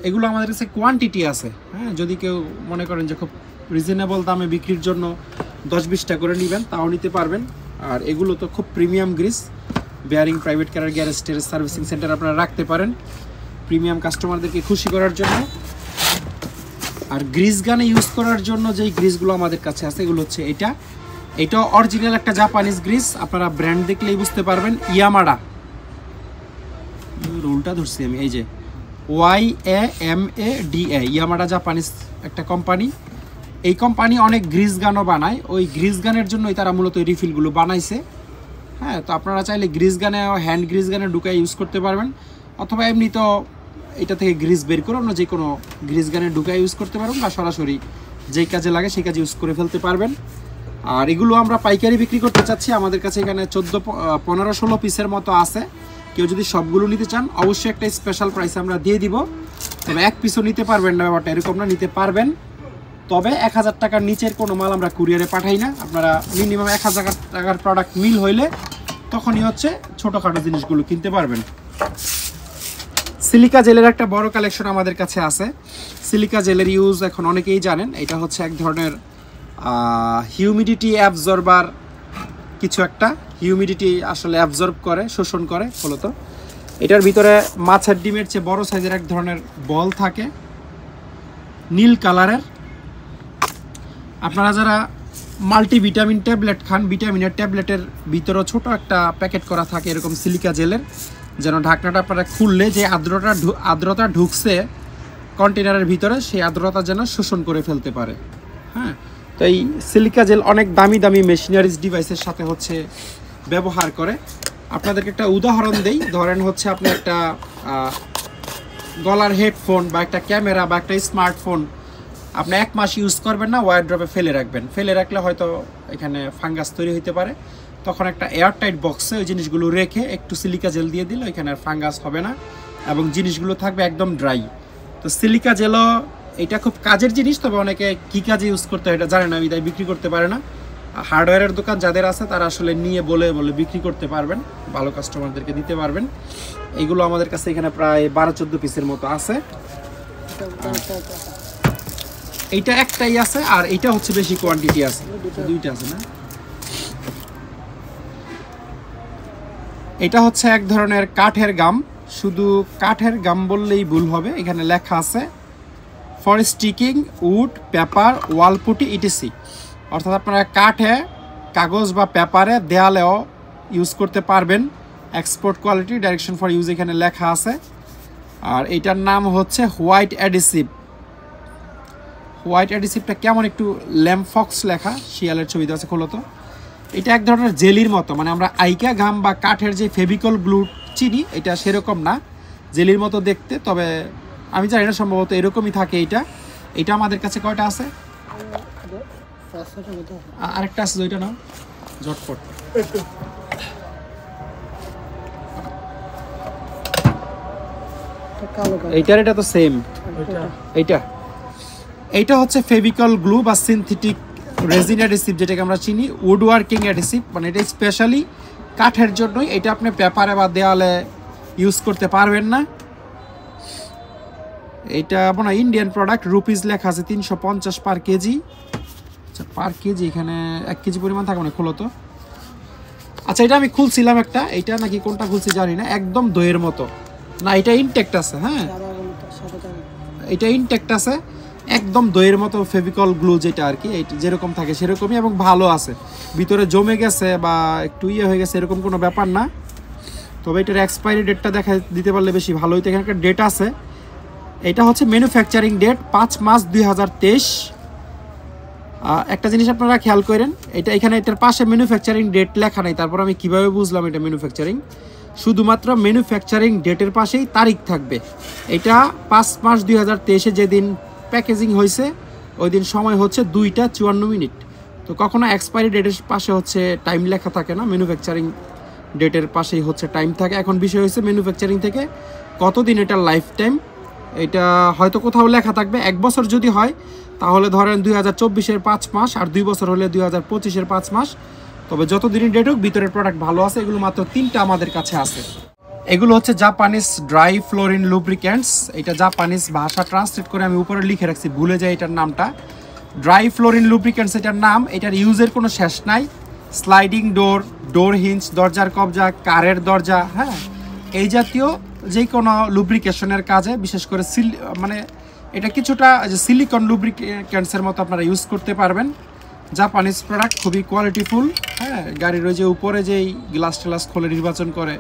এগুলো আমাদের কাছে কোয়ান্টিটি আছে। হ্যাঁ, যদি কেউ মনে করেন যে খুব রিজনেবল দামে বিক্রির জন্য 10-20টা করে নেবেন, তাও নিতে পারবেন। আর এগুলো তো খুব premium grease, bearing private car garage টেরেজ সার্ভিসিং সেন্টার আপনারা রাখতে পারেন প্রিমিয়াম কাস্টমারদেরকে খুশি করার জন্য। আর গ্রিজ গানে ইউজ করার জন্য যেই গ্রিজগুলো আমাদের কাছে আছে, এগুলো হচ্ছে এটা অরিজিনাল একটা জাপানিজ গ্রিজ। আপনারা ব্র্যান্ড দেখলেই বুঝতে পারবেন, ইয়ামাডা, রোলটা ধরছি আমি, এই যে YAMADA, ইয়ামাডা জাপানিজ একটা কোম্পানি। এই কোম্পানি অনেক গ্রিজ গানও বানায়, ওই গ্রিজ গানের জন্যই তারা মূলত এই রিফিলগুলো বানাইছে। হ্যাঁ, তো আপনারা চাইলে গ্রিজ গানে, হ্যান্ড গ্রিজ গানে ঢুকায় ইউজ করতে পারবেন, অথবা এমনি তো এটা থেকে গ্রিজ বের করে অন্য যে কোনো গ্রিজ গানে ঢুকায় ইউজ করতে পারবেন, বা সরাসরি যেই কাজে লাগে সেই কাজে ইউজ করে ফেলতে পারবেন। আর এগুলো আমরা পাইকারি বিক্রি করতে চাচ্ছি। আমাদের কাছে এখানে 14-15-16 পিসের মতো আছে। কেউ যদি সবগুলো নিতে চান, অবশ্যই একটা স্পেশাল প্রাইস আমরা দিয়ে দিব। তবে 1 পিসও নিতে পারবেন না, ব্যাপারটা এরকম না, নিতে পারবেন। তবে 1000 টাকার নিচের কোনো মাল আমরা কুরিয়ারে পাঠাই না। আপনারা মিনিমাম 1000 টাকার প্রোডাক্ট মিল হইলে তখনই হচ্ছে ছোটোখাটো জিনিসগুলো কিনতে পারবেন। সিলিকা জেলের একটা বড় কালেকশন আমাদের কাছে আছে। সিলিকা জেলের ইউজ এখন অনেকেই জানেন। এটা হচ্ছে এক ধরনের হিউমিডিটি অ্যাবজর্বার কিছু একটা, হিউমিডিটি আসলে অ্যাবজর্ব করে, শোষণ করে ফলত। এটার ভিতরে মাছের ডিমের চেয়ে বড় সাইজের এক ধরনের বল থাকে, নীল কালারের। আপনারা যারা মাল্টিভিটামিন ট্যাবলেট খান, ভিটামিনের ট্যাবলেটের ভিতরেও ছোট একটা প্যাকেট করা থাকে এরকম সিলিকা জেলের, যেন ঢাকনাটা আপনারা খুললে যে আর্দ্রতা ঢুকছে কন্টেনারের ভিতরে, সেই আর্দ্রতা যেন শোষণ করে ফেলতে পারে। হ্যাঁ, তো এই সিলিকা জেল অনেক দামি দামি মেশিনারিজ ডিভাইসের সাথে হচ্ছে ব্যবহার করে। আপনাদেরকে একটা উদাহরণ দেই, ধরেন হচ্ছে আপনি একটা গলার হেডফোন বা একটা ক্যামেরা বা একটা স্মার্টফোন আপনি 1 মাস ইউজ করবেন না, ওয়ারড্রপে ফেলে রাখবেন। ফেলে রাখলে হয়তো এখানে ফাঙ্গাস তৈরি হতে পারে। তখন একটা এয়ারটাইট বক্সে ওই জিনিসগুলো রেখে একটু সিলিকা জেল দিয়ে দিলে ওইখানে আর ফাঙ্গাস হবে না, এবং জিনিসগুলো থাকবে একদম ড্রাই। তো সিলিকা জেলও এটা খুব কাজের জিনিস, তবে অনেকে কী কাজে ইউজ করতে হয় এটা জানে না, বিদায় বিক্রি করতে পারে না। হার্ডওয়্যারের দোকান যাদের আছে তারা আসলে নিয়ে বলে বিক্রি করতে পারবেন, ভালো কাস্টমারদেরকে দিতে পারবেন। এইগুলো আমাদের কাছে এখানে প্রায় 12-14 পিসের মতো আছে। এইটা একটাই আছে, আর এইটা হচ্ছে বেশি কোয়ান্টিটি আছে, 2টা আছে না। এটা হচ্ছে এক ধরনের কাঠের গাম, শুধু কাঠের গাম বললেই ভুল হবে। এখানে লেখা আছে for sticking wood, paper, wall putty etc, অর্থাৎ আপনারা কাঠে, কাগজ বা পেপারে, দেয়ালেও ইউজ করতে পারবেন। Export quality, direction for use এখানে লেখা আছে। আর এইটার নাম হচ্ছে হোয়াইট অ্যাডিসিভ। হোয়াইট অ্যাডিসিভটা কেমন একটু ল্যাম্পফক্স লেখা, শিয়ালের ছবি দেওয়া আছে, খোলো তো। এটা এক ধরনের জেলির মতো, মানে আমরা আইকা গাম বা কাঠের যে ফেভিকল গ্লু চিনি, এটা সেরকম না, জেলির মতো দেখতে। তবে আমি জানি না, সম্ভবত এরকমই থাকে এইটা। এটা আমাদের কাছে কয়টা আছে? আরেকটা আছে, ওইটা নাও ঝটপট। এইটার এটা তো সেম। এইটা হচ্ছে ফেভিকল গ্লু বা সিনথেটিক রেজিন অ্যাডিসিভ, যেটাকে আমরা চিনি উড ওয়ার্কিং অ্যাডিসিভ, মানে এটা স্পেশালি কাঠের জন্যই। এটা আপনি পেপারে বা দেওয়ালে ইউজ করতে পারবেন না। এটা আপনার ইন্ডিয়ান প্রোডাক্ট, রুপিস লেখা আছে 350 পার কেজি। আচ্ছা, পার কেজি এখানে 1 কেজি পরিমাণ থাকে, মানে খোলো তো। আচ্ছা এটা আমি খুলছিলাম একটা, এটা নাকি কোনটা খুলছি জানি না, একদম দইয়ের মতো না, এটা ইনটেক্ট আছে। হ্যাঁ এটা ইনটেক্ট আছে, একদম দইয়ের মতো ফেভিকল গ্লু যেটা আর কি, যেরকম থাকে সেরকমই এবং ভালো আছে, ভিতরে জমে গেছে বা একটু ইয়ে হয়ে গেছে এরকম কোনো ব্যাপার না। তবে এটার এক্সপায়ারি ডেটটা দেখা দিতে পারলে বেশি ভালো হইতো। এখানে একটা ডেট আছে, এটা হচ্ছে ম্যানুফ্যাকচারিং ডেট 5 মার্চ 2023। একটা জিনিস আপনারা খেয়াল করেন, এটা এখানে এটার পাশে ম্যানুফ্যাকচারিং ডেট লেখা নাই, তারপর আমি কিভাবে বুঝলাম এটা ম্যানুফ্যাকচারিং? শুধুমাত্র ম্যানুফ্যাকচারিং ডেটের পাশেই তারিখ থাকবে। এটা 5 মার্চ 2023-এ যেদিন প্যাকেজিং হয়েছে ওই দিন সময় হচ্ছে 2:54। তো কখনো এক্সপায়ারি ডেটের পাশে হচ্ছে টাইম লেখা থাকে না, ম্যানুফ্যাকচারিং ডেটের পাশেই হচ্ছে টাইম থাকে। এখন বিষয় হচ্ছে ম্যানুফ্যাকচারিং থেকে কতদিন এটার লাইফ টাইম, এটা হয়তো কোথাও লেখা থাকবে। 1 বছর যদি হয় তাহলে ধরেন 2024-এর 5 মাস, আর 2 বছর হলে 2025-এর 5 মাস। তবে যতদিনই ডেট হোক ভিতরের প্রোডাক্ট ভালো আছে। এগুলো মাত্র 3টা আমাদের কাছে আছে। এগুলো হচ্ছে জাপানিজ ড্রাই ফ্লোরিন লুব্রিক্যান্টস। এটা জাপানিজ ভাষা ট্রান্সলেট করে আমি উপরে লিখে রাখছি, ভুলে যাই এটার নামটা। ড্রাই ফ্লোরিন লুব্রিক্যান্টস এটার নাম। এটার ইউজের কোনো শেষ নাই। স্লাইডিং ডোর, ডোর হিঞ্জ, দরজার কবজা, কারের দরজা, হ্যাঁ এই জাতীয় যে কোনো লুব্রিকেশনের কাজে, বিশেষ করে মানে এটা কিছুটা যে সিলিকন লুব্রিক্যান্টসের মতো আপনারা ইউজ করতে পারবেন। জাপানিজ প্রোডাক্ট, খুবই কোয়ালিটিফুল। হ্যাঁ গাড়ির ওই যে উপরে যেই গ্লাস টেলাস খোলে নির্বাচন করে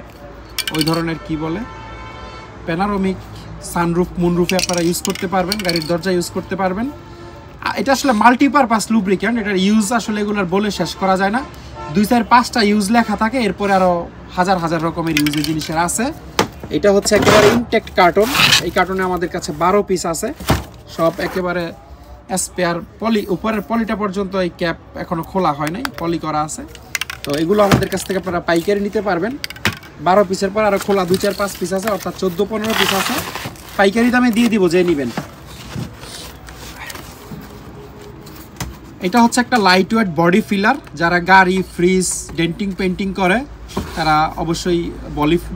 ওই ধরনের কি বলে প্যানারোমিক সানরুফ মুনরুফে আপনারা ইউজ করতে পারবেন, গাড়ির দরজা ইউজ করতে পারবেন। এটা আসলে মাল্টিপারপাস লুব্রিক্যান্ট, এটার ইউজ আসলে এগুলোর বলে শেষ করা যায় না। 2-4-5টা ইউজ লেখা থাকে, এরপরে আরও হাজার হাজার রকমের ইউজের জিনিসের আছে। এটা হচ্ছে একেবারে ইনটেক্ট কার্টন। এই কার্টনে আমাদের কাছে 12 পিস আছে, সব একেবারে স্পেয়ার পলি, উপরের পলিটা পর্যন্ত এই ক্যাপ এখনো খোলা হয় নাই, পলি করা আছে। তো এগুলো আমাদের কাছ থেকে আপনারা পাইকারি নিতে পারবেন। 12 পিসের পর আরও খোলা 2-4-5 পিস আছে, অর্থাৎ 14-15 পিস আছে। পাইকারি দামে দিয়ে দিব যে নেবেন। এটা হচ্ছে একটা লাইট ওয়েট বডি ফিলার। যারা গাড়ি, ফ্রিজ ডেন্টিং পেন্টিং করে তারা অবশ্যই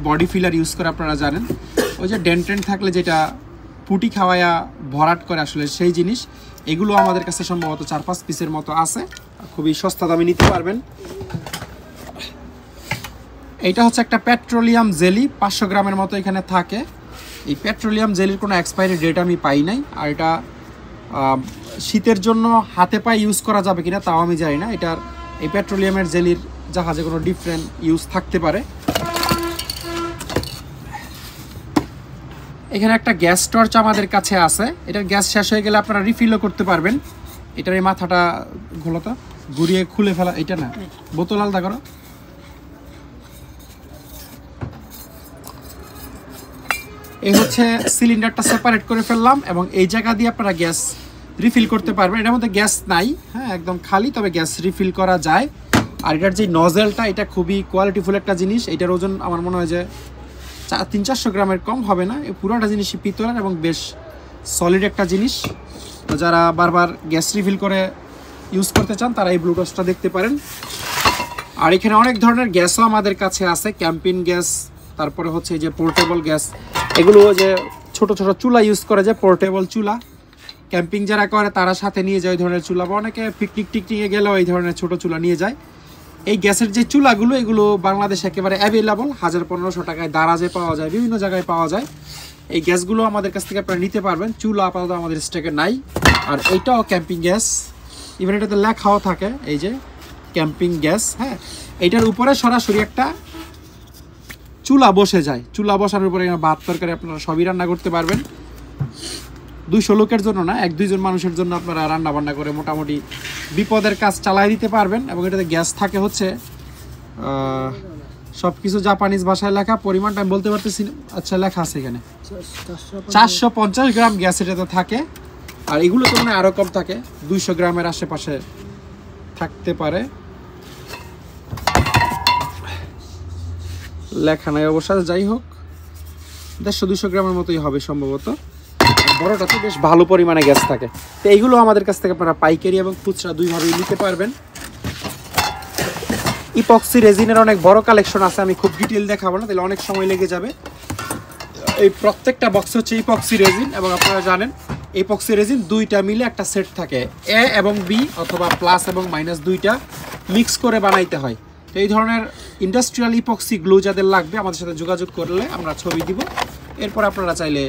বডি ফিলার ইউজ করে, আপনারা জানেন ওই যে ডেন্টেন্ট থাকলে যেটা পুটি খাওয়ায়া ভরাট করে আসলে সেই জিনিস। এগুলো আমাদের কাছে সম্ভবত 4-5 পিসের মতো আছে, খুবই সস্তা দামে নিতে পারবেন। এইটা হচ্ছে একটা পেট্রোলিয়াম জেলি, 500 গ্রামের মতো এখানে থাকে। এই পেট্রোলিয়াম জেলির কোনো এক্সপায়ারি ডেট আমি পাই নাই, আর এটা শীতের জন্য হাতে পায়ে ইউজ করা যাবে কিনা তাও আমি জানি না। এটার এই পেট্রোলিয়ামের জেলির জাহাজে কোনো ডিফারেন্ট ইউজ থাকতে পারে। এখানে একটা গ্যাস টর্চ আমাদের কাছে আছে। এটার গ্যাস শেষ হয়ে গেলে আপনারা রিফিলও করতে পারবেন। এটার এই মাথাটা ঘোলাটা ঘুরিয়ে খুলে ফেলা, এটা না বোতল আলাদা করো। এই হচ্ছে সিলিন্ডারটা সেপারেট করে ফেললাম, এবং এই জায়গা দিয়ে আপনারা গ্যাস রিফিল করতে পারবেন। এটার মধ্যে গ্যাস নাই, হ্যাঁ একদম খালি, তবে গ্যাস রিফিল করা যায়। আর এটার যে নজেলটা, এটা খুবই কোয়ালিটিফুল একটা জিনিস। এটার ওজন আমার মনে হয় যে 300-400 গ্রামের কম হবে না। এই পুরোটা জিনিসই পিতলের এবং বেশ সলিড একটা জিনিস। তো যারা বারবার গ্যাস রিফিল করে ইউজ করতে চান তারা এই ব্লুটুথটা দেখতে পারেন। আর এখানে অনেক ধরনের গ্যাসও আমাদের কাছে আছে, ক্যাম্পিং গ্যাস, তারপরে হচ্ছে এই যে পোর্টেবল গ্যাস। এগুলো যে ছোট ছোট চুলা ইউজ করে, যে পোর্টেবল চুলা, ক্যাম্পিং যারা করে তারা সাথে নিয়ে যায় ওই ধরনের চুলা, বা অনেকে পিকনিক টিকনিকে গেলেও এই ধরনের ছোট চুলা নিয়ে যায়। এই গ্যাসের যে চুলাগুলো, এগুলো বাংলাদেশে একেবারে অ্যাভেলেবল, 1000-1500 টাকায় দারাজে পাওয়া যায়, বিভিন্ন জায়গায় পাওয়া যায়। এই গ্যাসগুলো আমাদের কাছ থেকে আপনারা নিতে পারবেন। চুলা আপাতত আমাদের স্টকে নাই। আর এইটাও ক্যাম্পিং গ্যাস, ইভেন এটাতে লেখাও থাকে এই যে ক্যাম্পিং গ্যাস। হ্যাঁ এইটার উপরে সরাসরি একটা চুলা বসে যায়, চুলা বসানোর উপরে ভাত তরকারি আপনারা সবই রান্না করতে পারবেন। 200 লোকের জন্য না, 1-2 জন মানুষের জন্য আপনারা রান্না বান্না করে মোটামুটি বিপদের কাজ চালাই দিতে পারবেন। এবং এটাতে গ্যাস থাকে হচ্ছে সব কিছু জাপানিজ ভাষায় লেখা, পরিমাণটা আমি বলতে পারতেছি না, আচ্ছা লেখা আছে এখানে 450 গ্রাম গ্যাস এটাতে থাকে। আর এগুলো তো মানে আরও কম থাকে, 200 গ্রামের আশেপাশে থাকতে পারে, লেখা নাই অবশ্য। যাই হোক 150-200 গ্রামের মতোই হবে সম্ভবত। বড়টাতে বেশ ভালো পরিমাণে গ্যাস থাকে। তো এইগুলো আমাদের কাছ থেকে আপনারা পাইকারি এবং খুচরা দুইভাবেই নিতে পারবেন। ইপক্সি রেজিনের অনেক বড় কালেকশন আছে, আমি খুব ডিটেল দেখাবো না, তাহলে অনেক সময় লেগে যাবে। এই প্রত্যেকটা বক্স হচ্ছে ইপক্সি রেজিন, এবং আপনারা জানেন ইপক্সি রেজিন 2টা মিলে একটা সেট থাকে, এ এবং বি, অথবা প্লাস এবং মাইনাস 2টা মিক্স করে বানাইতে হয়। তো এই ধরনের ইন্ডাস্ট্রিয়াল ইপক্সি গ্লু যাদের লাগবে আমাদের সাথে যোগাযোগ করলে আমরা ছবি দিব। এরপর আপনারা চাইলে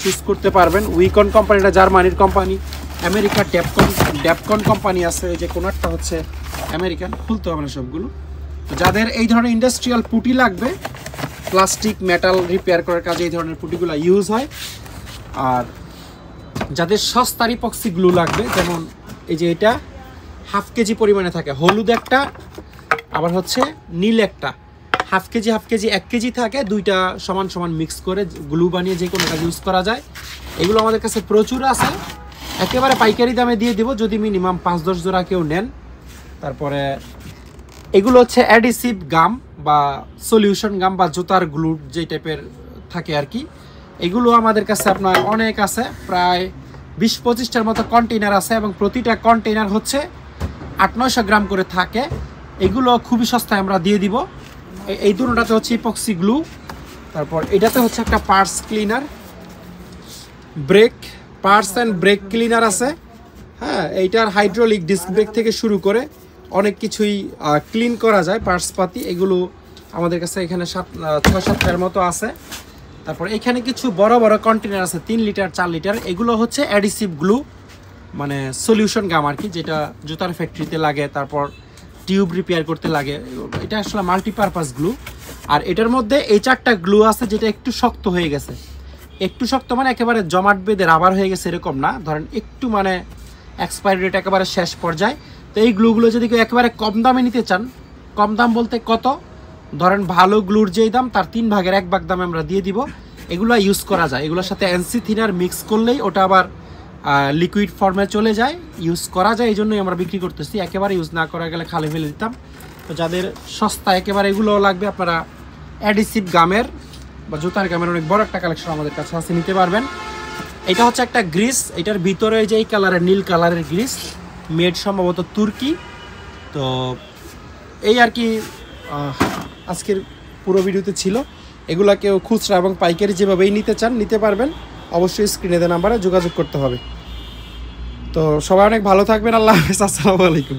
চুজ করতে পারবেন। উইকন কোম্পানিটা জার্মানির কোম্পানি, আমেরিকার ড্যাপকন কোম্পানি আছে, এই যে কোনারটা হচ্ছে আমেরিকান, খুলতে হবে না সবগুলো। তো যাদের এই ধরনের ইন্ডাস্ট্রিয়াল পুটি লাগবে, প্লাস্টিক মেটাল রিপেয়ার করার কাজে এই ধরনের পুটিগুলো ইউজ হয়। আর যাদের সস্তার ইপক্সি গ্লু লাগবে, যেমন এই যে এটা হাফ কেজি পরিমাণে থাকে, হলুদ একটা আবার হচ্ছে নীল একটা, হাফ কেজি 1 কেজি থাকে, দুইটা সমান সমান মিক্স করে গ্লু বানিয়ে যে কোনো কাজ ইউজ করা যায়। এগুলো আমাদের কাছে প্রচুর আছে, একেবারে পাইকারি দামে দিয়ে দিব যদি মিনিমাম 5-10 জোড়া কেউ নেন। তারপরে এগুলো হচ্ছে অ্যাডিসিভ গাম বা সলিউশন গাম বা জুতার গ্লু যে টাইপের থাকে আর কি। এগুলো আমাদের কাছে আপনার অনেক আছে, প্রায় 20-25টার মতো কন্টেইনার আছে এবং প্রতিটা কন্টেইনার হচ্ছে 800-900 গ্রাম করে থাকে। এগুলো খুবই সস্তায় আমরা দিয়ে দিব। এই দুটোটাতে হচ্ছে ইপক্সি গ্লু। তারপর এটাতে হচ্ছে একটা parts cleaner, parts and brake cleaner আছে। হ্যাঁ, এইটার হাইড্রোলিক ডিস্ক ব্রেক থেকে শুরু করে অনেক কিছুই ক্লিন করা যায় পার্টস পাতি। এগুলো আমাদের কাছে এখানে 6-7টার মতো আছে। তারপর এখানে কিছু বড় বড় কন্টেনার আছে 3 লিটার 4 লিটার। এগুলো হচ্ছে অ্যাডিসিভ গ্লু, মানে সলিউশন গাম আর কি, যেটা জুতার ফ্যাক্টরিতে লাগে, তারপর টিউব রিপেয়ার করতে লাগে। এটা আসলে মাল্টিপারপাস গ্লু। আর এটার মধ্যে এই 4টা গ্লু আছে যেটা একটু শক্ত হয়ে গেছে। একটু শক্ত মানে একেবারে জমাট বেঁধে রাবার হয়ে গেছে এরকম না, ধরেন একটু মানে এক্সপায়ারি ডেট একেবারে শেষ পর্যায়ে। তো এই গ্লুগুলো যদি কেউ একেবারে কম দামে নিতে চান, কম দাম বলতে কত, ধরেন ভালো গ্লুর যেই দাম তার 3 ভাগের 1 ভাগ দামে আমরা দিয়ে দিব। এগুলো ইউজ করা যায়, এগুলোর সাথে এনসি থিনার মিক্স করলেই ওটা আবার লিকুইড ফর্মে চলে যায়, ইউজ করা যায়। এই জন্যই আমরা বিক্রি করতেছি, একেবারে ইউজ না করা গেলে খালি ফেলে দিতাম। তো যাদের সস্তা একেবারে এগুলো লাগবে, আপনারা অ্যাডিসিভ গামের বা জুতার গামের অনেক বড় একটা কালেকশন আমাদের কাছে আছে, নিতে পারবেন। এটা হচ্ছে একটা গ্রিস, এটার ভিতরে যে এই কালারের নীল কালারের গ্রিস, মেড সম্ভবত তুর্কি। তো এই আর কি আজকের পুরো ভিডিওতে ছিল। এগুলা কেউ খুচরা এবং পাইকারি যেভাবেই নিতে চান নিতে পারবেন, অবশ্যই স্ক্রিনে দেওয়া নাম্বারে যোগাযোগ করতে হবে। তো সবাই অনেক ভালো থাকবেন, আল্লাহ হাফেজ, আসসালামু আলাইকুম।